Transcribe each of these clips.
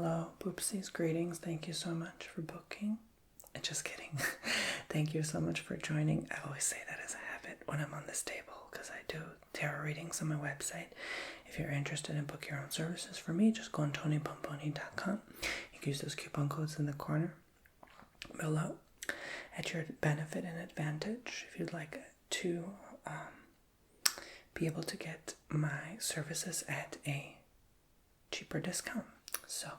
Hello, Poopsies, greetings. Thank you so much for booking. Just kidding. Thank you so much for joining. I always say that as a habit when I'm on this table because I do tarot readings on my website. If you're interested in book your own services for me, just go on TonyBomboni.com. You can use those coupon codes in the corner below at your benefit and advantage if you'd like to be able to get my services at a cheaper discount. So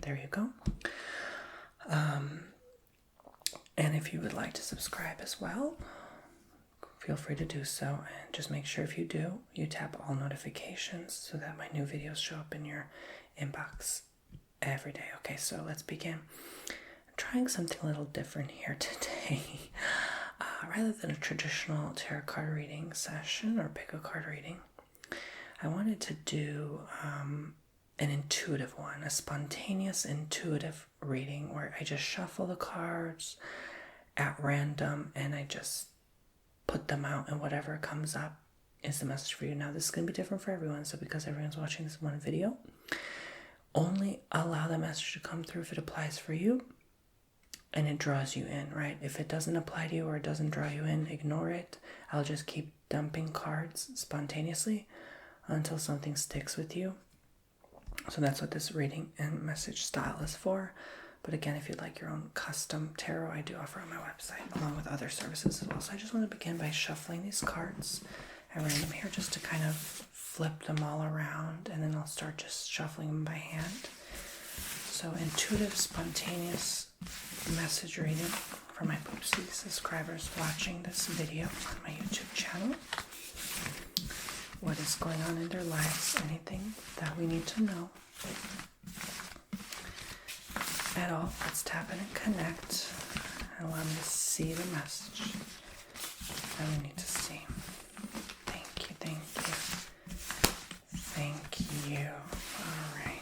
there you go. And if you would like to subscribe as well, feel free to do so. And just make sure if you do, you tap all notifications so that my new videos show up in your inbox every day. Okay, so let's begin. I'm trying something a little different here today. Rather than a traditional tarot card reading session or pick a card reading, I wanted to do an intuitive one, a spontaneous intuitive reading where I just shuffle the cards at random and I just put them out, and whatever comes up is the message for you. Now, this is going to be different for everyone, so because everyone's watching this one video, only allow the message to come through if it applies for you and it draws you in, right? If it doesn't apply to you or it doesn't draw you in, ignore it. I'll just keep dumping cards spontaneously until something sticks with you. So that's what this reading and message style is for. But again, if you'd like your own custom tarot, I do offer on my website, along with other services as well. So I just want to begin by shuffling these cards at random here, just to kind of flip them all around, and then I'll start just shuffling them by hand. So intuitive, spontaneous message reading for my Poopsie subscribers watching this video on my YouTube channel. What is going on in their lives, anything that we need to know at all. Let's tap in and connect and allow me to see the message that we need to see. Thank you, thank you, thank you. All right.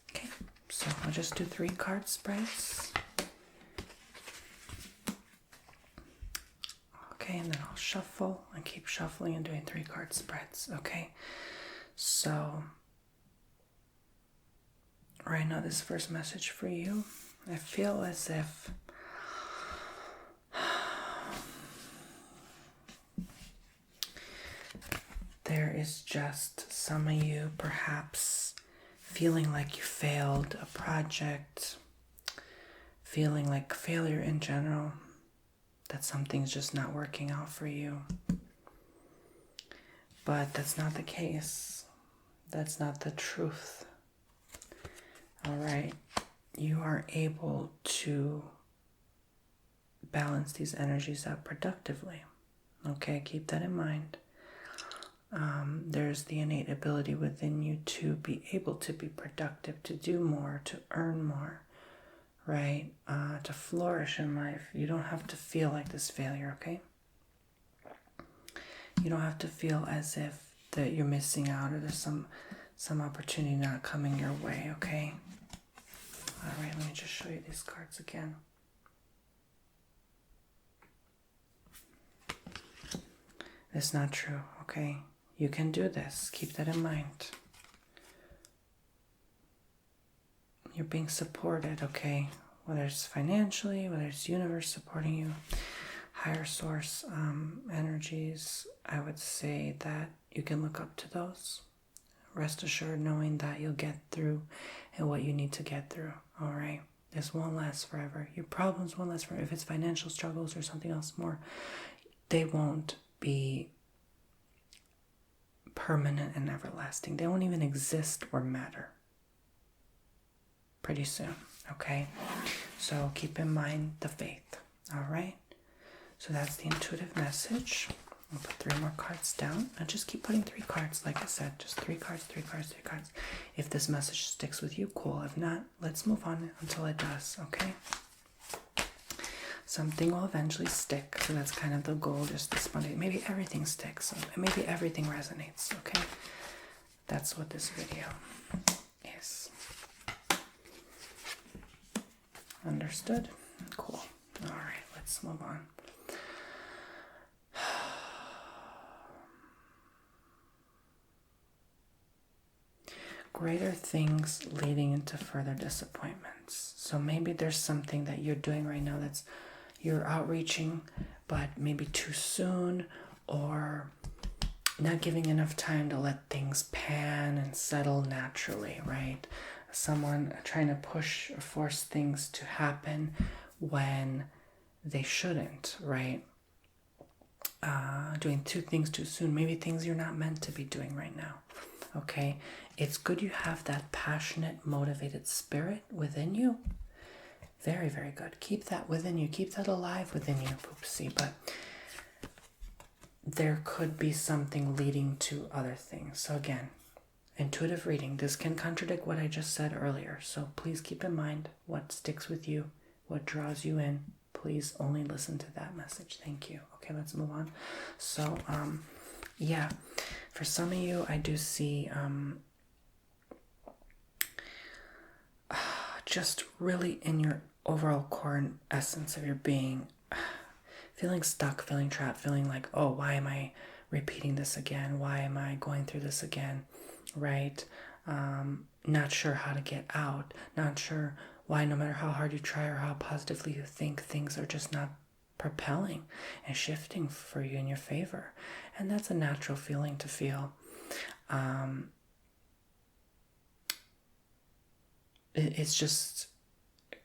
Okay, so I'll just do 3 card spreads. Okay, and then I'll shuffle and keep shuffling and doing 3 card spreads. Okay, so right now, this first message for you, I feel as if there is just some of you perhaps feeling like you failed a project, feeling like failure in general, that something's just not working out for you. But that's not the case. That's not the truth. All right. You are able to balance these energies out productively. Okay, keep that in mind. There's the innate ability within you to be able to be productive, to do more, to earn more, right? To flourish in life. You don't have to feel like this failure, okay? You don't have to feel as if that you're missing out or there's some opportunity not coming your way, okay? All right, let me just show you these cards again. It's not true, okay? You can do this. Keep that in mind. You're being supported, okay? Whether it's financially, whether it's universe supporting you, higher source energies, I would say that you can look up to those. Rest assured knowing that you'll get through and what you need to get through, all right? This won't last forever. Your problems won't last forever. If it's financial struggles or something else more, they won't be permanent and everlasting. They won't even exist or matter pretty soon, okay? So keep in mind the faith, all right? So that's the intuitive message. I'll put 3 more cards down and just keep putting 3 cards, like I said, just 3 cards, 3 cards, 3 cards. If this message sticks with you, cool. If not, let's move on until it does, okay? Something will eventually stick, so that's kind of the goal, just this Monday. Maybe everything sticks, maybe everything resonates, okay? That's what this video is. Understood? Cool. All right, let's move on. Greater things leading into further disappointments. So maybe there's something that you're doing right now that's you're outreaching, but maybe too soon, or not giving enough time to let things pan and settle naturally, right? Someone trying to push or force things to happen when they shouldn't, right? Doing two things too soon, maybe things you're not meant to be doing right now. Okay, it's good you have that passionate, motivated spirit within you. Very, very good. Keep that within you. Keep that alive within you, Poopsie. But there could be something leading to other things. So again, intuitive reading. This can contradict what I just said earlier. So please keep in mind what sticks with you, what draws you in. Please only listen to that message. Thank you. Okay, let's move on. So, yeah, for some of you, I do see just really in your overall core and essence of your being, feeling stuck, feeling trapped, feeling like, oh, why am I repeating this again? Why am I going through this again? Right? Not sure how to get out. Not sure why, no matter how hard you try or how positively you think, things are just not propelling and shifting for you in your favor. And that's a natural feeling to feel. It's just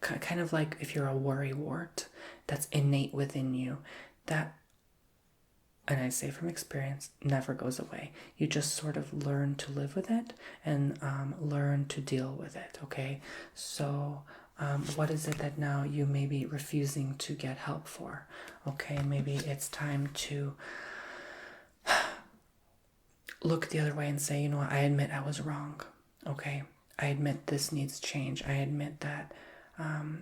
kind of like if you're a worrywart that's innate within you, that, and I say from experience, never goes away. You just sort of learn to live with it and learn to deal with it, okay? So what is it that now you may be refusing to get help for? Okay, maybe it's time to look the other way and say, you know what, I admit I was wrong, okay? I admit this needs change. I admit that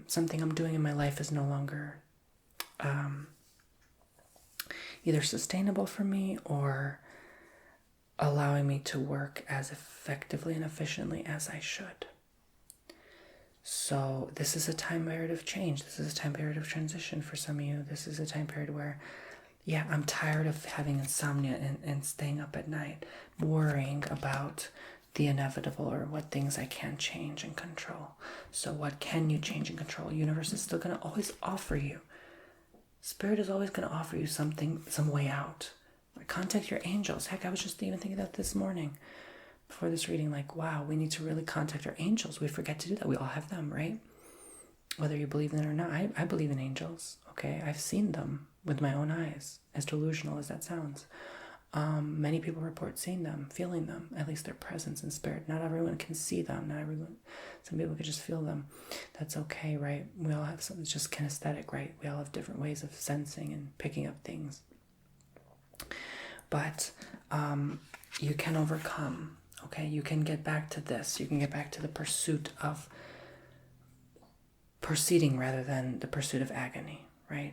something I'm doing in my life is no longer either sustainable for me or allowing me to work as effectively and efficiently as I should. So this is a time period of change. This is a time period of transition for some of you. This is a time period where, yeah, I'm tired of having insomnia and staying up at night, worrying about the inevitable or what things I can change and control. So what can you change and control? Universe is still going to always offer you. Spirit is always going to offer you something, some way out. Contact your angels. Heck, I was just even thinking that this morning before this reading, like, wow, we need to really contact our angels. We forget to do that. We all have them, right? Whether you believe in it or not. I believe in angels, okay? I've seen them with my own eyes, as delusional as that sounds. Many people report seeing them, feeling them, at least their presence in spirit. Not everyone can see them. Not everyone. Some people can just feel them. That's okay, right? We all have something. It's just kinesthetic, right? We all have different ways of sensing and picking up things. But you can overcome, okay? You can get back to this. You can get back to the pursuit of proceeding rather than the pursuit of agony, right?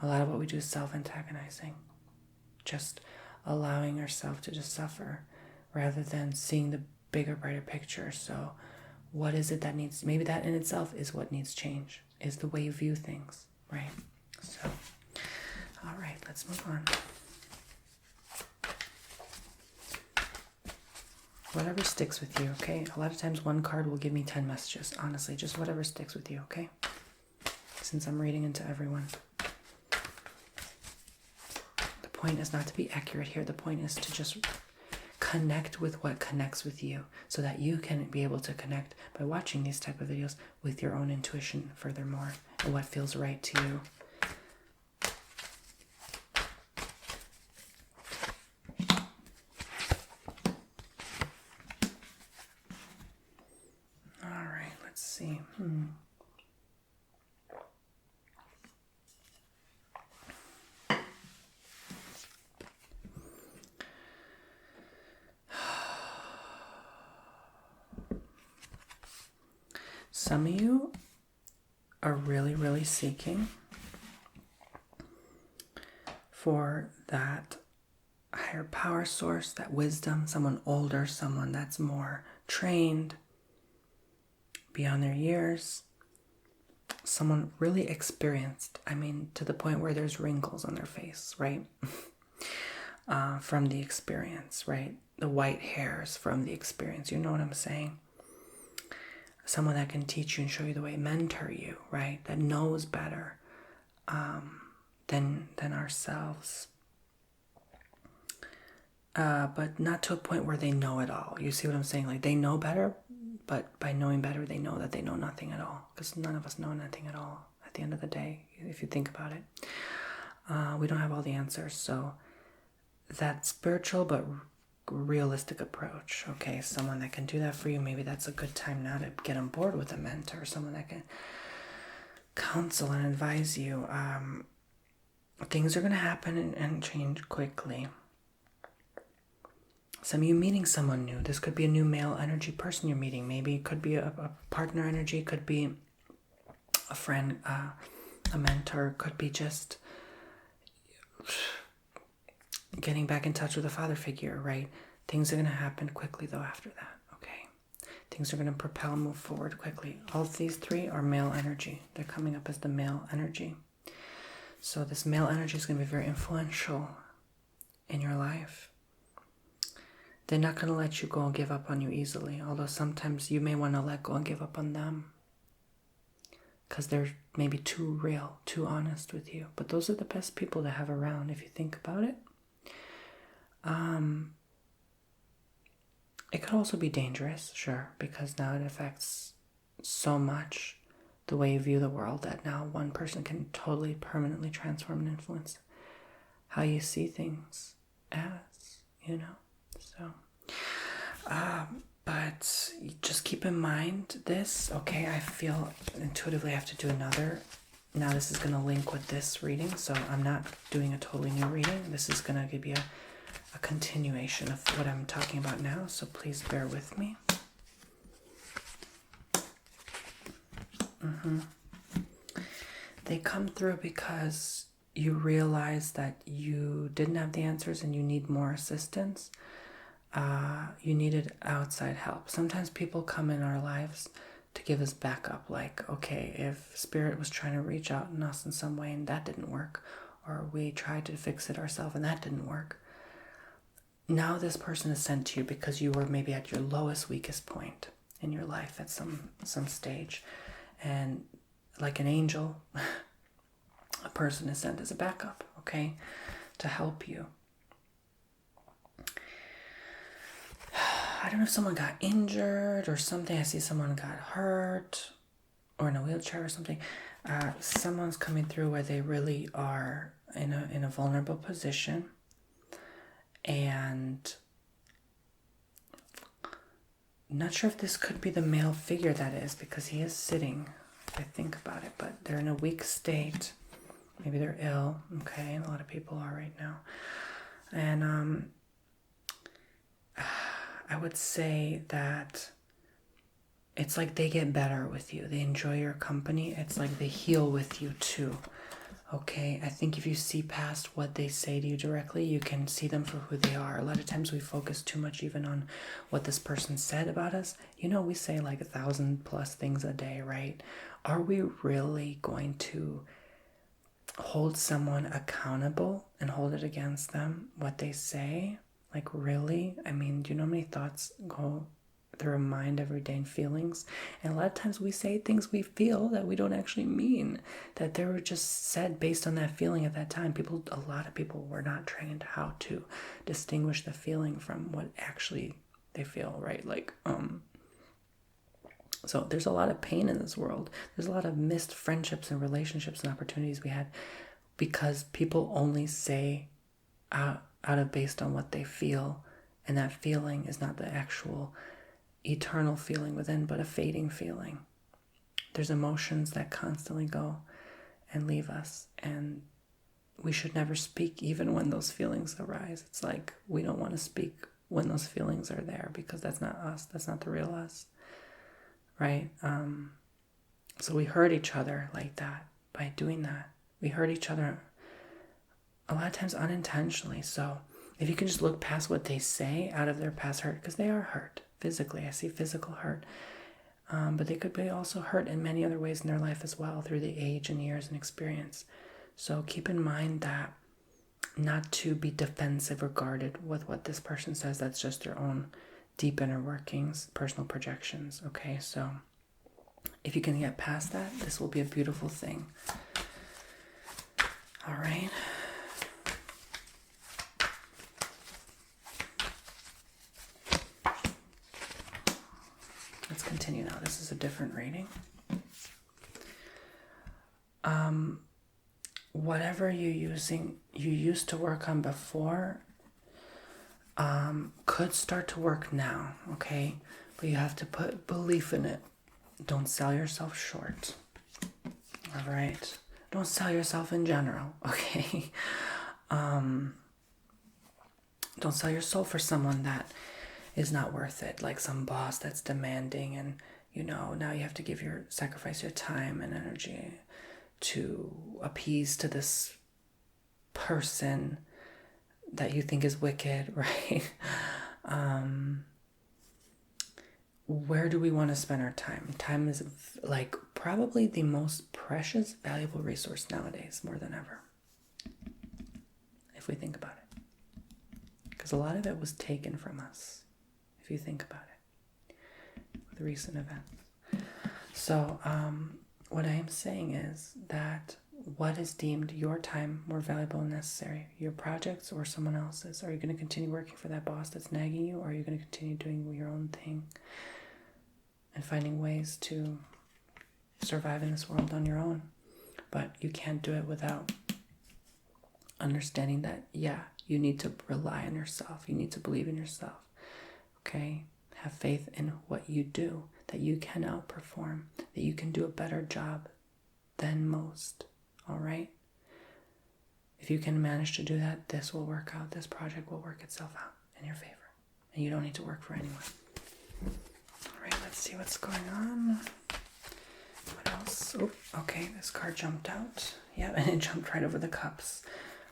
A lot of what we do is self-antagonizing. Just allowing ourselves to just suffer rather than seeing the bigger, brighter picture. So what is it that needs, maybe that in itself is what needs change, is the way you view things, right? So, all right, let's move on. Whatever sticks with you, okay? A lot of times one card will give me 10 messages, honestly, just whatever sticks with you, okay? Since I'm reading into everyone. The point is not to be accurate here. The point is to just connect with what connects with you so that you can be able to connect by watching these type of videos with your own intuition furthermore and what feels right to you. All right, let's see. Some of you are really, really seeking for that higher power source, that wisdom, someone older, someone that's more trained, beyond their years. someone really experienced, I mean, to the point where there's wrinkles on their face, right? From the experience, right? The white hairs from the experience. You know what I'm saying? Someone that can teach you and show you the way, mentor you, right? That knows better than ourselves. But not to a point where they know it all. You see what I'm saying? Like, they know better, but by knowing better, they know that they know nothing at all. Because none of us know nothing at all at the end of the day, if you think about it. We don't have all the answers. So that spiritual but realistic approach, okay? Someone that can do that for you, maybe that's a good time now to get on board with a mentor, someone that can counsel and advise you. Things are going to happen and change quickly. Some of you meeting someone new. This could be a new male energy person you're meeting. Maybe it could be a partner energy. It could be a friend, a mentor. It could be just getting back in touch with a father figure, right? Things are going to happen quickly, though, after that, okay? Things are going to propel and move forward quickly. All of these three are male energy. They're coming up as the male energy. So this male energy is going to be very influential in your life. They're not going to let you go and give up on you easily, although sometimes you may want to let go and give up on them because they're maybe too real, too honest with you. But those are the best people to have around if you think about it. It could also be dangerous, sure, because now it affects so much the way you view the world that now one person can totally permanently transform and influence how you see things as, you know. So, but just keep in mind this, okay? I feel intuitively I have to do another. Now this is going to link with this reading, so I'm not doing a totally new reading. This is going to give you a continuation of what I'm talking about now, so please bear with me. They come through because you realize that you didn't have the answers and you need more assistance. You needed outside help. Sometimes people come in our lives to give us backup, like, okay, if spirit was trying to reach out in us in some way and that didn't work, or we tried to fix it ourselves and that didn't work, now this person is sent to you because you were maybe at your lowest, weakest point in your life at some stage, and like an angel, a person is sent as a backup, okay, to help you. I don't know if someone got injured or something. I see someone got hurt or in a wheelchair or something. Someone's coming through where they really are in a vulnerable position. And I'm not sure if this could be the male figure that is, because he is sitting, if I think about it, but they're in a weak state. Maybe they're ill, okay? A lot of people are right now. And I would say that it's like they get better with you. They enjoy your company. It's like they heal with you too. Okay, I think if you see past what they say to you directly, you can see them for who they are. A lot of times we focus too much even on what this person said about us. You know, we say like 1,000+ things a day, right? Are we really going to hold someone accountable and hold it against them, what they say? Like, really? I mean, do you know how many thoughts go through our mind every day and feelings? And a lot of times we say things we feel that we don't actually mean, that they were just said based on that feeling at that time. A lot of people were not trained how to distinguish the feeling from what actually they feel, right? Like, so there's a lot of pain in this world. There's a lot of missed friendships and relationships and opportunities we had because people only say out of based on what they feel, and that feeling is not the actual eternal feeling within, but a fading feeling. There's emotions that constantly go and leave us, and we should never speak even when those feelings arise. It's like we don't want to speak when those feelings are there because that's not us. That's not the real us, right? So we hurt each other like that by doing that. We hurt each other a lot of times unintentionally. So if you can just look past what they say out of their past hurt, because they are hurt physically. I see physical hurt. but they could be also hurt in many other ways in their life as well through the age and years and experience. So keep in mind that not to be defensive or guarded with what this person says. That's just their own deep inner workings, personal projections. Okay, so if you can get past that, this will be a beautiful thing. All right. Let's continue now. This is a different reading. Whatever you used to work on before, could start to work now, okay? But you have to put belief in it. Don't sell yourself short. All right? Don't sell yourself in general, okay? Don't sell your soul for someone that is not worth it, like some boss that's demanding, and now you have to sacrifice your time and energy to appease to this person that you think is wicked, right? Where do we want to spend our time? Time is like probably the most precious, valuable resource nowadays, more than ever, if we think about it. Because a lot of it was taken from us, if you think about it, with recent events. So, what I am saying is that what is deemed your time more valuable and necessary? Your projects or someone else's? Are you going to continue working for that boss that's nagging you, or are you going to continue doing your own thing and finding ways to survive in this world on your own? But you can't do it without understanding that, you need to rely on yourself. You need to believe in yourself. Okay? Have faith in what you do, that you can outperform, that you can do a better job than most. All right? If you can manage to do that, this will work out. This project will work itself out in your favor. And you don't need to work for anyone. All right, let's see what's going on. What else? Oh, okay, this card jumped out. Yeah, and it jumped right over the cups.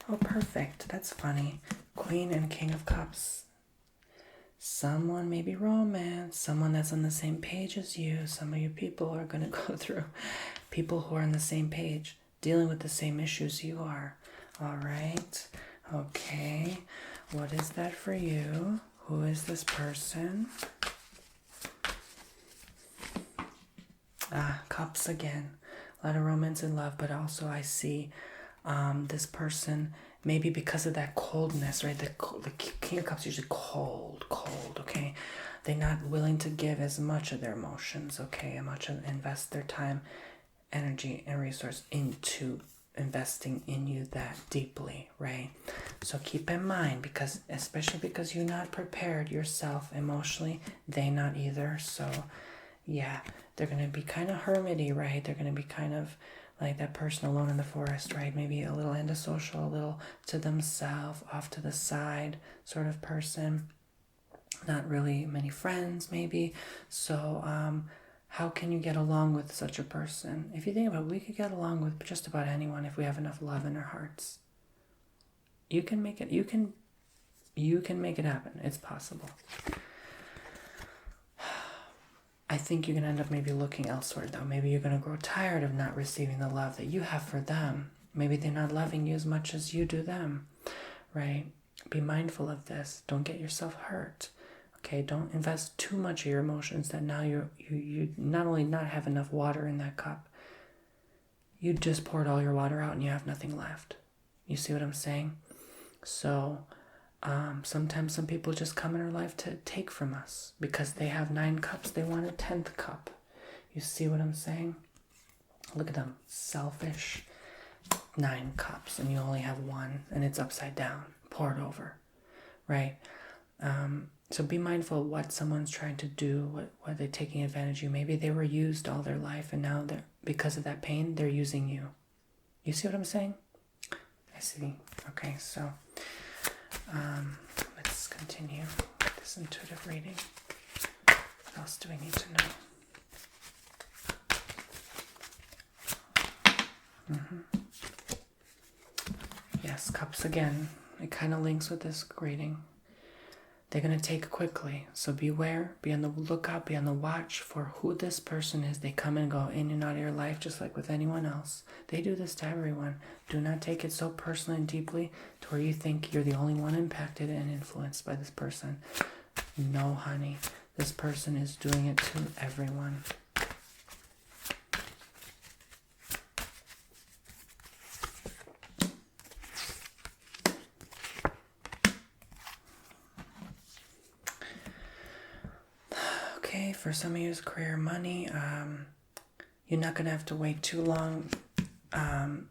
Oh, perfect. That's funny. Queen and King of Cups. Someone, maybe romance, someone that's on the same page as you. Some of you people are going to go through people who are on the same page, dealing with the same issues you are. All right. Okay. What is that for you? Who is this person? Cups again. A lot of romance and love, but also I see this person, maybe because of that coldness, right? The King of Cups usually cold, okay? They're not willing to give as much of their emotions, okay? Invest their time, energy, and resource into investing in you that deeply, right? So keep in mind, especially because you're not prepared yourself emotionally, they not either. So yeah, they're going to be kind of hermity, right? They're going to be kind of like that person alone in the forest, right? Maybe a little antisocial, a little to themselves, off to the side sort of person. Not really many friends, maybe. So how can you get along with such a person? If you think about it, we could get along with just about anyone if we have enough love in our hearts. You can make it. You can make it happen. It's possible. I think you're going to end up maybe looking elsewhere, though. Maybe you're going to grow tired of not receiving the love that you have for them. Maybe they're not loving you as much as you do them, right? Be mindful of this. Don't get yourself hurt, okay? Don't invest too much of your emotions that now you not only not have enough water in that cup, you just poured all your water out and you have nothing left. You see what I'm saying? So sometimes some people just come in our life to take from us because they have 9 cups. They want a 10th cup. You see what I'm saying? Look at them. Selfish. 9 cups and you only have 1 and it's upside down, poured over, right? So be mindful of what someone's trying to do, what they're taking advantage of you. Maybe they were used all their life and now because of that pain, they're using you. You see what I'm saying? I see. Okay, so let's continue with this intuitive reading. What else do we need to know? Yes, cups again. It kind of links with this reading. They're going to take quickly. So beware, be on the lookout, be on the watch for who this person is. They come and go in and out of your life just like with anyone else. They do this to everyone. Do not take it so personally and deeply to where you think you're the only one impacted and influenced by this person. No, honey. This person is doing it to everyone. Okay, for some of you, it's career, money. You're not going to have to wait too long.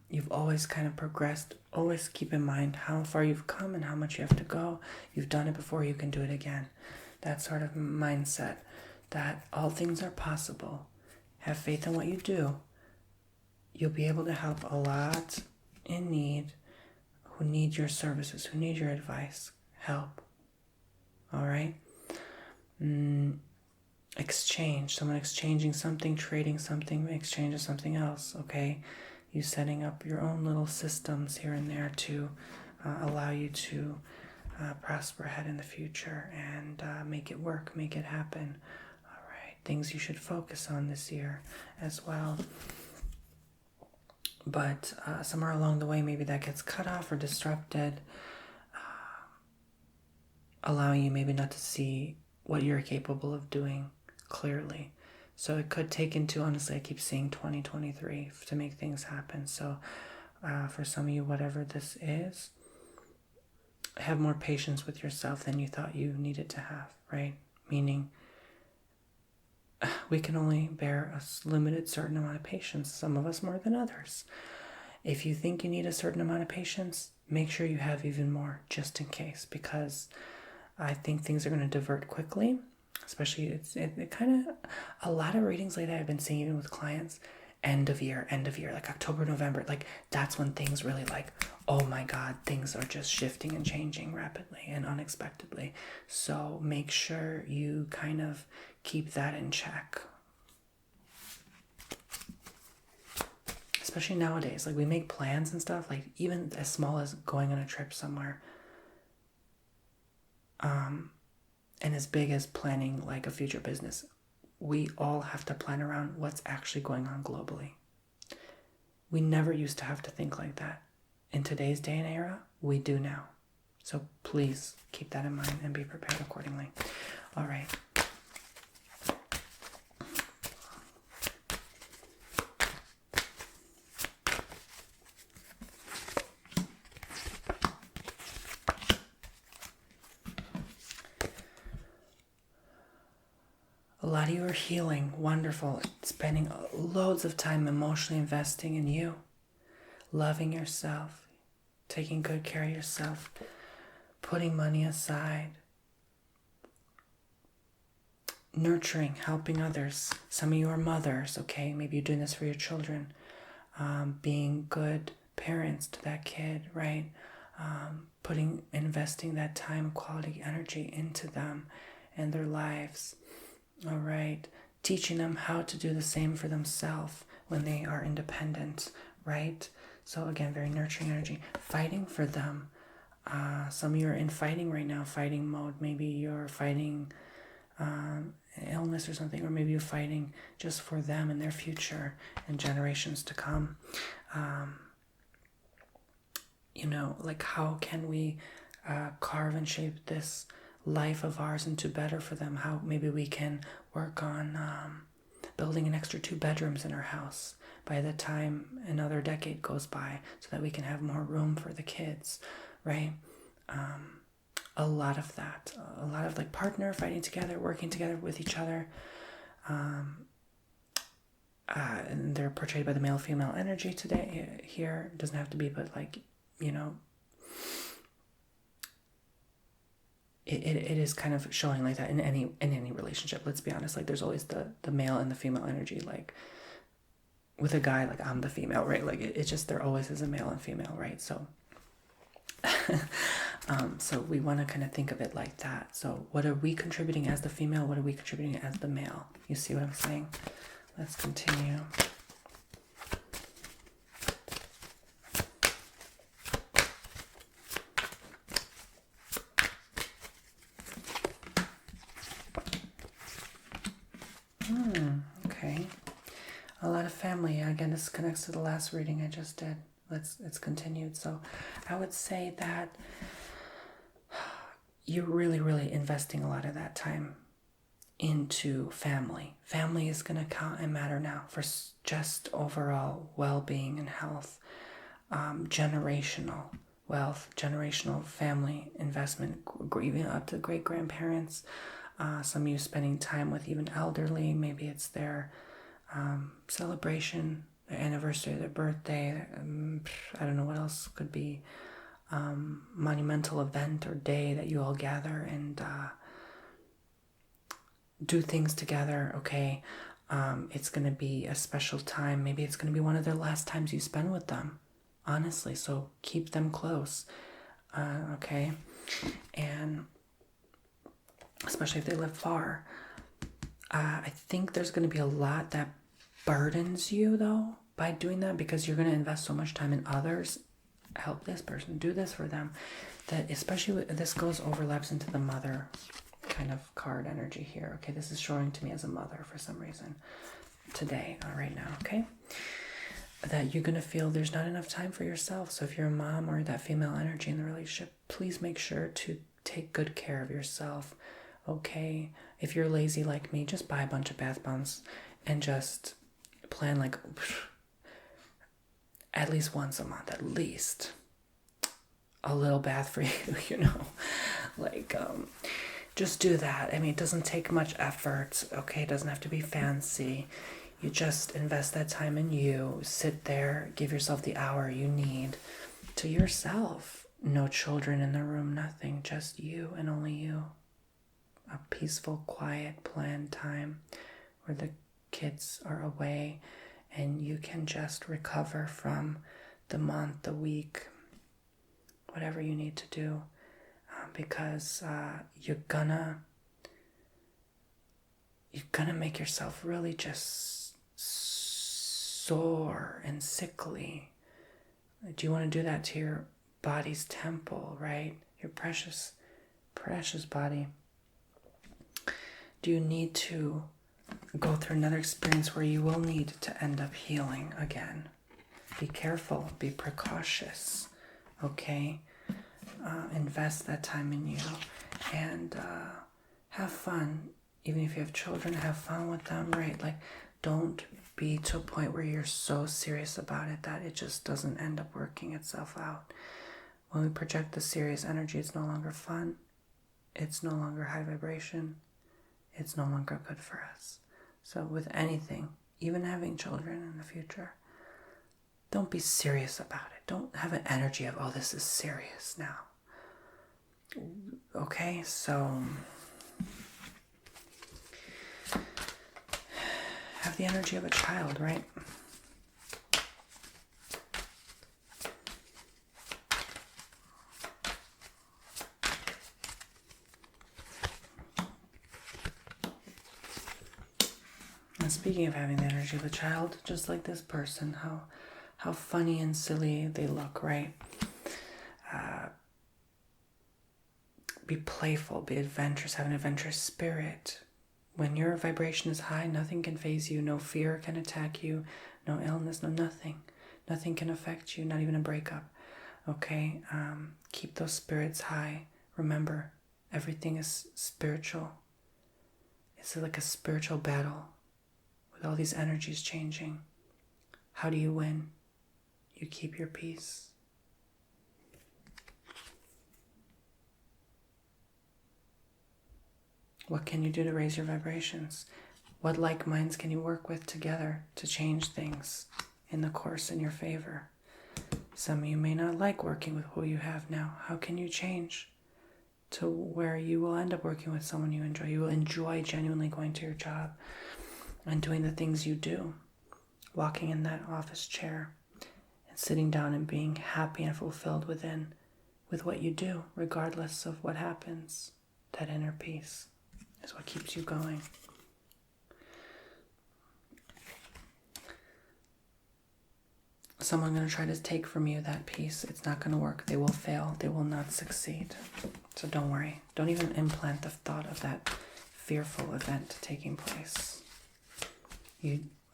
You've always kind of progressed. Always keep in mind how far you've come and how much you have to go. You've done it before, you can do it again. That sort of mindset that all things are possible. Have faith in what you do. You'll be able to help a lot in need, who need your services, who need your advice. Help. All right? Exchange. Someone exchanging something, trading something, exchange of something else, okay? You setting up your own little systems here and there to allow you to prosper ahead in the future and make it work, make it happen. All right, things you should focus on this year as well. But somewhere along the way, maybe that gets cut off or disrupted, allowing you maybe not to see what you're capable of doing clearly. So it could take into, honestly, I keep seeing 2023 to make things happen. So for some of you, whatever this is, have more patience with yourself than you thought you needed to have, right? Meaning we can only bear a limited certain amount of patience, some of us more than others. If you think you need a certain amount of patience, make sure you have even more just in case, because I think things are going to divert quickly. Especially, it kind of, a lot of readings lately I've been seeing even with clients, end of year, like October, November, like that's when things really like, oh my God, things are just shifting and changing rapidly and unexpectedly. So make sure you kind of keep that in check. Especially nowadays, like we make plans and stuff, like even as small as going on a trip somewhere. And as big as planning like a future business, we all have to plan around what's actually going on globally. We never used to have to think like that. In today's day and era, we do now. So please keep that in mind and be prepared accordingly. All right. A lot of you are healing, wonderful, spending loads of time emotionally investing in you, loving yourself, taking good care of yourself, putting money aside, nurturing, helping others. Some of you are mothers, okay? Maybe you're doing this for your children, being good parents to that kid, right? Investing that time, quality energy into them and their lives. All right, teaching them how to do the same for themselves when they are independent, right? So again, very nurturing energy. Fighting for them. Some of you are in fighting right now, fighting mode. Maybe you're fighting illness or something, or maybe you're fighting just for them and their future and generations to come. Like how can we carve and shape this life of ours into better for them? How maybe we can work on building an extra 2 bedrooms in our house by the time another decade goes by, so that we can have more room for the kids, right? A lot of that, a lot of like partner fighting together, working together with each other, and they're portrayed by the male female energy today here. It doesn't have to be, but like, it is kind of showing like that in any relationship. Let's be honest, like there's always the male and the female energy. Like with a guy, like I'm the female, right? Like it's just, there always is a male and female, right? So so we want to kind of think of it like that. So what are we contributing as the female? What are we contributing as the male? You see what I'm saying? Let's continue. A lot of family. Again, this connects to the last reading I just did. It's continued. So I would say that you're really, really investing a lot of that time into family. Family is going to count and matter now for just overall well-being and health, generational wealth, generational family investment, even up to great-grandparents. Some of you spending time with even elderly. Maybe it's their celebration, their anniversary, their birthday. I don't know what else could be. Monumental event or day that you all gather and do things together. Okay, it's going to be a special time. Maybe it's going to be one of their last times you spend with them, honestly. So keep them close. Okay, and especially if they live far. I think there's going to be a lot that burdens you though by doing that, because you're going to invest so much time in others. Help this person, do this for them, that especially this overlaps into the mother kind of card energy here. Okay, this is showing to me as a mother for some reason today, right now. Okay, that you're gonna feel there's not enough time for yourself. So if you're a mom or that female energy in the relationship, please make sure to take good care of yourself. Okay, if you're lazy like me, just buy a bunch of bath bombs and just plan like at least once a month, at least a little bath for you, like just do that. I mean, it doesn't take much effort. Okay, it doesn't have to be fancy. You just invest that time in you. Sit there, give yourself the hour you need to yourself. No children in the room, nothing, just you and only you. A peaceful, quiet, planned time where the kids are away and you can just recover from the month, the week, whatever you need to do, because you're gonna make yourself really just sore and sickly. Do you want to do that to your body's temple, right? Your precious, precious body. Do you need to go through another experience where you will need to end up healing again? Be careful, be precautious, okay? Invest that time in you and have fun. Even if you have children, have fun with them, right? Like, don't be to a point where you're so serious about it that it just doesn't end up working itself out. When we project the serious energy, it's no longer fun. It's no longer high vibration. It's no longer good for us. So with anything, even having children in the future, don't be serious about it. Don't have an energy of, oh, this is serious now. Okay, so have the energy of a child, right? And speaking of having the energy of a child, just like this person, how funny and silly they look, right? Be playful, be adventurous, have an adventurous spirit. When your vibration is high, nothing can faze you, no fear can attack you, no illness, no nothing. Nothing can affect you, not even a breakup. Okay? Keep those spirits high. Remember, everything is spiritual. It's like a spiritual battle with all these energies changing. How do you win? You keep your peace. What can you do to raise your vibrations? What like minds can you work with together to change things in the course in your favor? Some of you may not like working with who you have now. How can you change to where you will end up working with someone you enjoy? You will enjoy genuinely going to your job and doing the things you do. Walking in that office chair and sitting down and being happy and fulfilled within with what you do, regardless of what happens. That inner peace is what keeps you going. Someone's going to try to take from you that peace. It's not going to work. They will fail. They will not succeed. So don't worry. Don't even implant the thought of that fearful event taking place.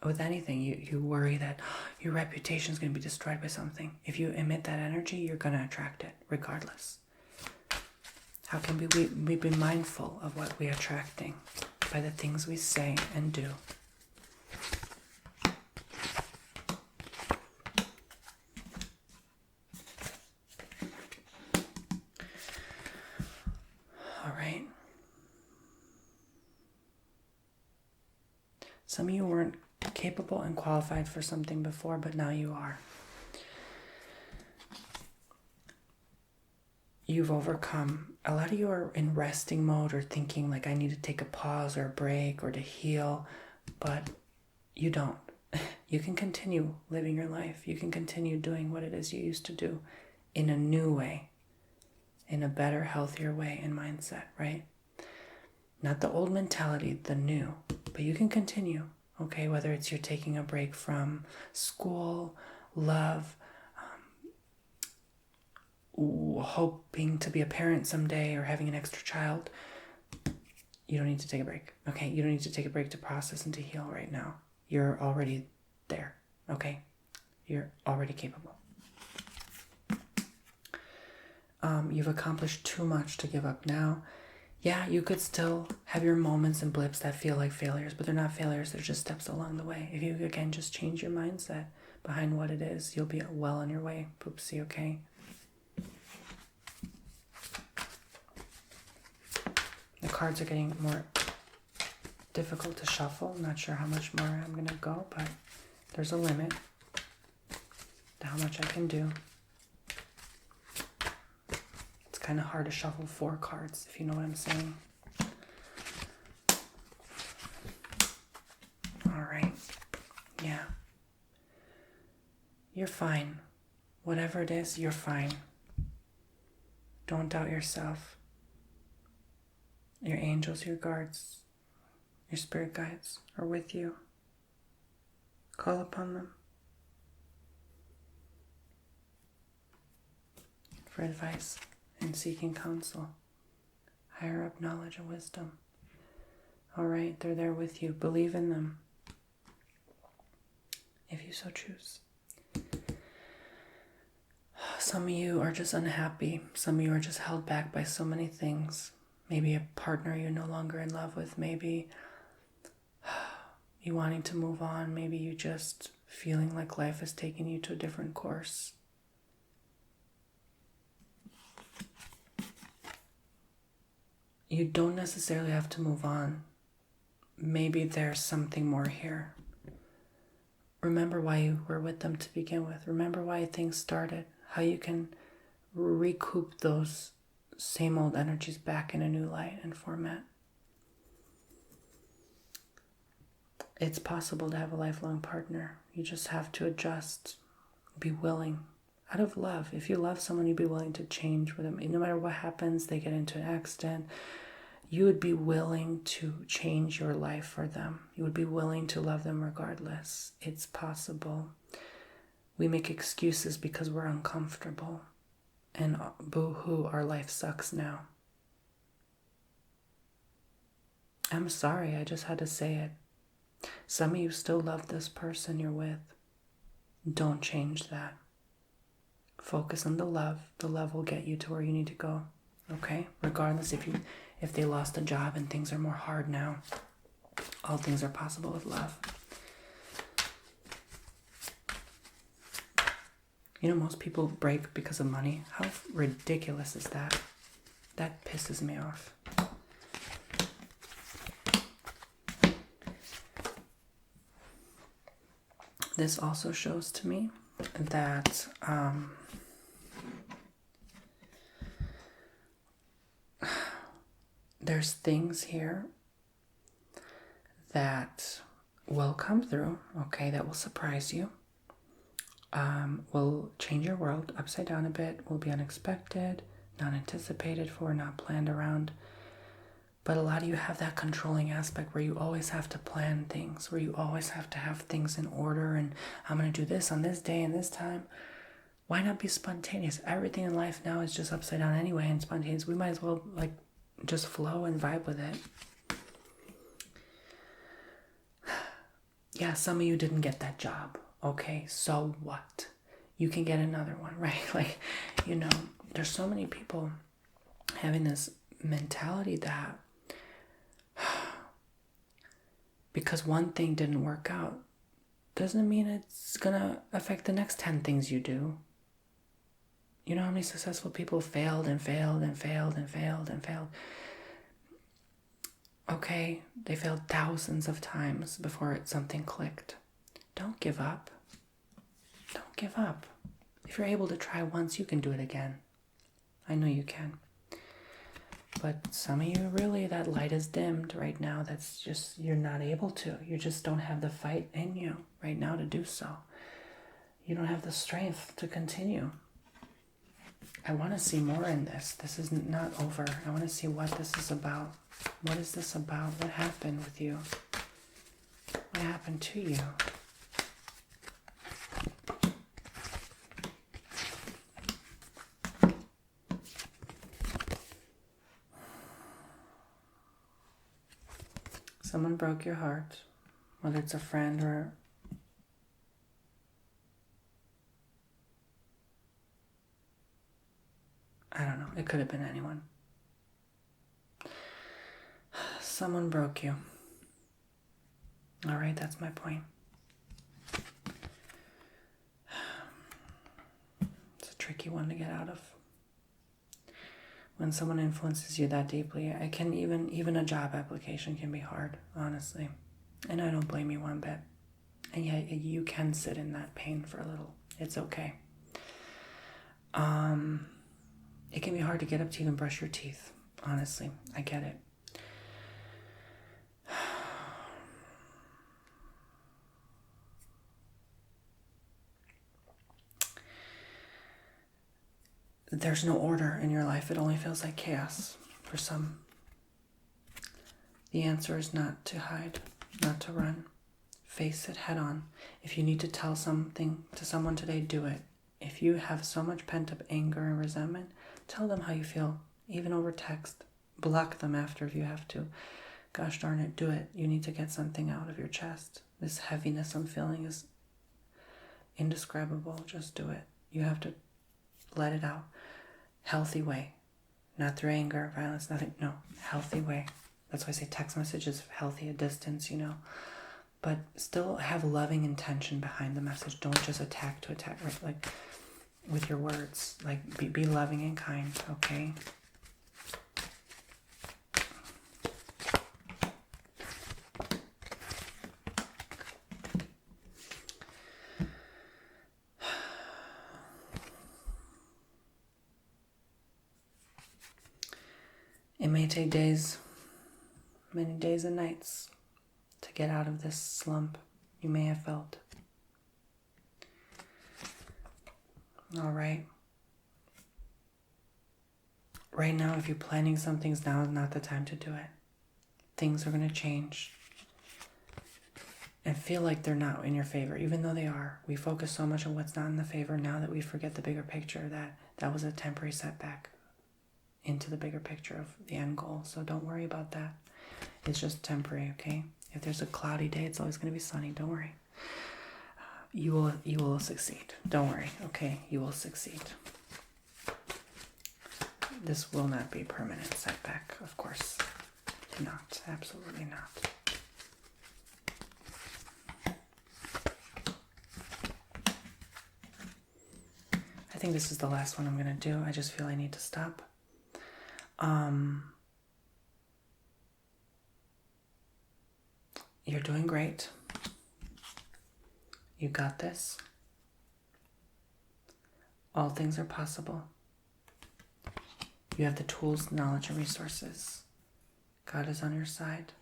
with anything. You worry that your reputation is going to be destroyed by something. If you emit that energy, you're going to attract it regardless. How can we be mindful of what we're attracting? By the things we say and do. All right. Some of you weren't capable and qualified for something before, but now you are. You've overcome. A lot of you are in resting mode or thinking like I need to take a pause or a break or to heal, but you don't. You can continue living your life. You can continue doing what it is you used to do in a new way, in a better, healthier way and mindset, right? Not the old mentality, the new, but you can continue, okay? Whether it's you're taking a break from school, love, hoping to be a parent someday or having an extra child, you don't need to take a break, okay? You don't need to take a break to process and to heal right now. You're already there, okay? You're already capable. You've accomplished too much to give up now. Yeah, you could still have your moments and blips that feel like failures, but they're not failures. They're just steps along the way. If you, again, just change your mindset behind what it is, you'll be well on your way, poopsie, okay? The cards are getting more difficult to shuffle. I'm not sure how much more I'm going to go, but there's a limit to how much I can do. It's kind of hard to shuffle 4 cards, if you know what I'm saying. All right. Yeah. You're fine. Whatever it is, you're fine. Don't doubt yourself. Your angels, your guards, your spirit guides are with you. Call upon them for advice and seeking counsel, higher up knowledge and wisdom. All right, they're there with you. Believe in them if you so choose. Some of you are just unhappy. Some of you are just held back by so many things. Maybe a partner you're no longer in love with. Maybe you wanting to move on. Maybe you just feeling like life is taking you to a different course. You don't necessarily have to move on. Maybe there's something more here. Remember why you were with them to begin with. Remember why things started. How you can recoup those same old energies back in a new light and format. It's possible to have a lifelong partner. You just have to adjust, be willing, out of love. If you love someone, you'd be willing to change with them. No matter what happens, they get into an accident, you would be willing to change your life for them. You would be willing to love them regardless. It's possible. We make excuses because we're uncomfortable. And boo-hoo, our life sucks now. I'm sorry, I just had to say it. Some of you still love this person you're with. Don't change that. Focus on the love. The love will get you to where you need to go. Okay? Regardless if they lost a job and things are more hard now. All things are possible with love. You know, most people break because of money. How ridiculous is that? That pisses me off. This also shows to me that there's things here that will come through, okay, that will surprise you. Will change your world upside down a bit, will be unexpected, not anticipated for, not planned around. But a lot of you have that controlling aspect where you always have to plan things, where you always have to have things in order, and I'm going to do this on this day and this time. Why not be spontaneous? Everything in life now is just upside down anyway and spontaneous. We might as well just flow and vibe with it. Yeah, some of you didn't get that job. Okay, so what? You can get another one, right? Like, there's so many people having this mentality that because one thing didn't work out doesn't mean it's gonna affect the next 10 things you do. You know how many successful people failed and failed and failed and failed and failed? Okay, they failed thousands of times before something clicked. Don't give up. Don't give up. If you're able to try once, you can do it again. I know you can. But some of you, really, that light is dimmed right now. That's just, you're not able to. You just don't have the fight in you right now to do so. You don't have the strength to continue. I want to see more in this. This is not over. I want to see what this is about. What is this about? What happened with you? What happened to you? Someone broke your heart, whether it's a friend or I don't know. It could have been anyone. Someone broke you. All right, that's my point. It's a tricky one to get out of. When someone influences you that deeply, even a job application can be hard, honestly. And I don't blame you one bit. And yet you can sit in that pain for a little. It's okay. It can be hard to get up to even brush your teeth. Honestly, I get it. There's no order in your life. It only feels like chaos for some. The answer is not to hide, not to run. Face it head on. If you need to tell something to someone today, do it. If you have so much pent-up anger and resentment, tell them how you feel, even over text. Block them after if you have to. Gosh darn it, do it. You need to get something out of your chest. This heaviness I'm feeling is indescribable. Just do it. You have to let it out. Healthy way. Not through anger, violence, nothing. No, healthy way. That's why I say text messages healthy at distance, But still have loving intention behind the message. Don't just attack to attack, right? Like with your words. Like be loving and kind, okay? It may take days, many days and nights to get out of this slump you may have felt. All right. Right now, if you're planning some things, now is not the time to do it. Things are going to change and feel like they're not in your favor, even though they are. We focus so much on what's not in the favor now that we forget the bigger picture, that was a temporary setback into the bigger picture of the end goal. So don't worry about that. It's just temporary, okay? If there's a cloudy day, it's always going to be sunny. Don't worry. You will succeed. Don't worry, okay? You will succeed. This will not be a permanent setback, of course. Not. Absolutely not. I think this is the last one I'm going to do. I just feel I need to stop. You're doing great. You got this. All things are possible. You have the tools, knowledge, and resources. God is on your side.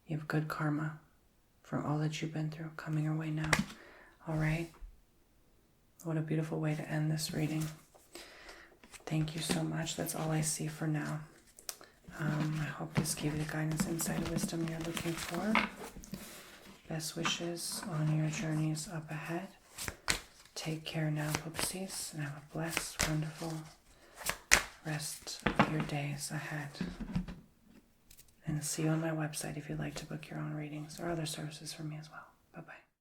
You have good karma for all that you've been through coming your way now. All right? What a beautiful way to end this reading. Thank you so much. That's all I see for now. I hope this gave you the guidance, insight, and wisdom you're looking for. Best wishes on your journeys up ahead. Take care now, Poopsies, and have a blessed, wonderful rest of your days ahead. And see you on my website if you'd like to book your own readings or other services from me as well.